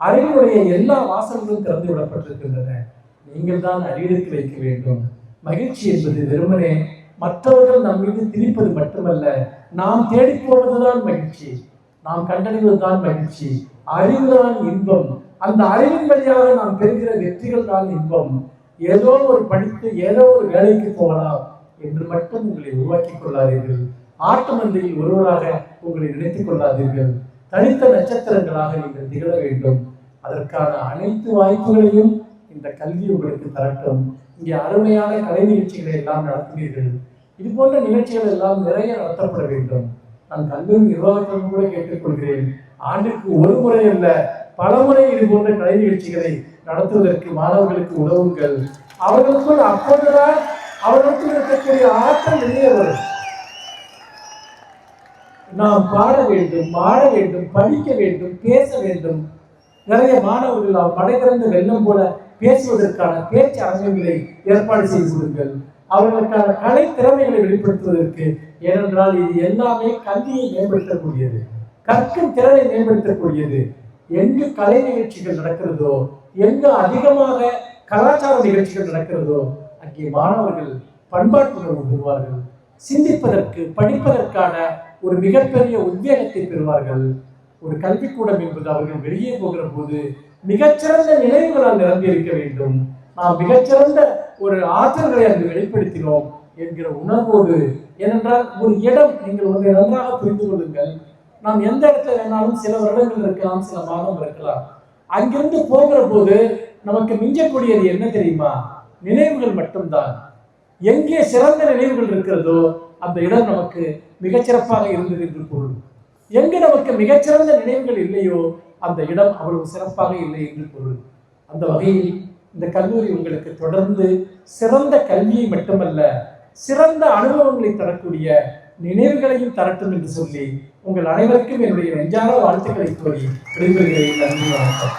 அறிவினுடைய எல்லா வாசல்களும் திறந்து விடப்பட்டிருக்கின்றன. நீங்கள் தான் அடியெடுத்து வைக்க வேண்டும். மகிழ்ச்சி என்பது வெறுமனே மற்றவர்கள் நம் மீது திணிப்பது மட்டுமல்ல, நாம் தேடி போவதுதான் மகிழ்ச்சி, நாம் கண்டறிவதுதான் மகிழ்ச்சி. அறிவுதான் இன்பம். அந்த அறிவின் வழியாக நாம் பெறுகிற வெற்றிகள் தான் இன்பம். ஏதோ ஒரு படித்து ஏதோ ஒரு வேலைக்கு போகலாம் என்று மட்டும் உங்களை உருவாக்கி கொள்ளாதீர்கள். ஆட்டு மந்தையில் ஒருவராக உங்களை நினைத்துக் கொள்ளாதீர்கள். தனித்த நட்சத்திரங்களாக நீங்கள் திகழ வேண்டும். அதற்கான அனைத்து வாய்ப்புகளையும் இந்த கல்வி உங்களுக்கு தரட்டும். இங்கே அருமையான கலை நிகழ்ச்சிகளை எல்லாம் நடத்தினீர்கள். இது போன்ற நிகழ்ச்சிகள் எல்லாம் நிறைய நடத்தப்பட வேண்டும். நான் கல்லூரி நிர்வாகத்திலும் கூட கேட்டுக்கொள்கிறேன், ஆண்டுக்கு ஒரு முறை அல்ல, பல முறை இது போன்ற கலை நிகழ்ச்சிகளை நடத்துவதற்கு மாணவர்களுக்கு உதவுங்கள். அவர்களுக்குள் அப்போதுதான் அவர்களுக்குள் இருக்கக்கூடிய ஆற்றல் வெளியே வரும். நாம் பாட வேண்டும், ஆட வேண்டும், படிக்க வேண்டும், பேச வேண்டும். நிறைய மாணவர்கள் மடை திறந்த வெள்ளம் போல பேசுவதற்கான பேச்சு அரங்கங்களை ஏற்பாடு செய்து கொடுங்கள். அவர்களுக்கான கலை திறமைகளை வெளிப்படுத்துவதற்கு. ஏனென்றால் இது எல்லாமே கல்வியை மேம்படுத்தக்கூடியது, கற்கும் திறனை மேம்படுத்தக்கூடியது. எங்கு கலை நிகழ்ச்சிகள் நடக்கிறதோ, எங்கு அதிகமாக கலாச்சார நிகழ்ச்சிகள் நடக்கிறதோ, அங்கே மாணவர்கள் பண்பாட்டுணர்வு பெறுவார்கள், சிந்திப்பதற்கு படிப்பதற்கான ஒரு மிகப்பெரிய உத்வேகத்தை பெறுவார்கள். ஒரு கல்விக்கூடம் என்பது அவர்கள் வெளியே போகிற போது மிகச்சிறந்த நினைவுகளால் நிரம்பி இருக்க வேண்டும். நாம் மிகச்சிறந்த ஒரு ஆற்றல்களை அங்கு வெளிப்படுத்தினோம் என்கிற உணர்வோடு. ஏனென்றால் ஒரு இடம், நீங்கள் ஒன்றை நன்றாக புரிந்து கொள்ளுங்கள், நாம் எந்த இடத்துல வேணாலும் சில வருடங்கள் இருக்கலாம், சில மாதம் இருக்கலாம். அங்கிருந்து போகிற போது நமக்கு மிஞ்சக்கூடியது என்ன தெரியுமா? நினைவுகள் மட்டும்தான். எங்கே சிறந்த நினைவுகள் இருக்கிறதோ அந்த இடம் நமக்கு மிகச்சிறப்பாக இருந்தது என்று பொருள். எங்கு நமக்கு மிகச்சிறந்த நினைவுகள் இல்லையோ அந்த இடம் அவ்வளவு சிறப்பாக இல்லை என்று பொருள். அந்த வகையில் இந்த கல்லூரி உங்களுக்கு தொடர்ந்து சிறந்த கல்வியை மட்டுமல்ல, சிறந்த அனுபவங்களை தரக்கூடிய நினைவுகளையும் தரட்டும் என்று சொல்லி உங்கள் அனைவருக்கும் என்னுடைய நெஞ்சார வாழ்த்துக்களை கூறி விடைபெறுகிறேன். நன்றி, வணக்கம்.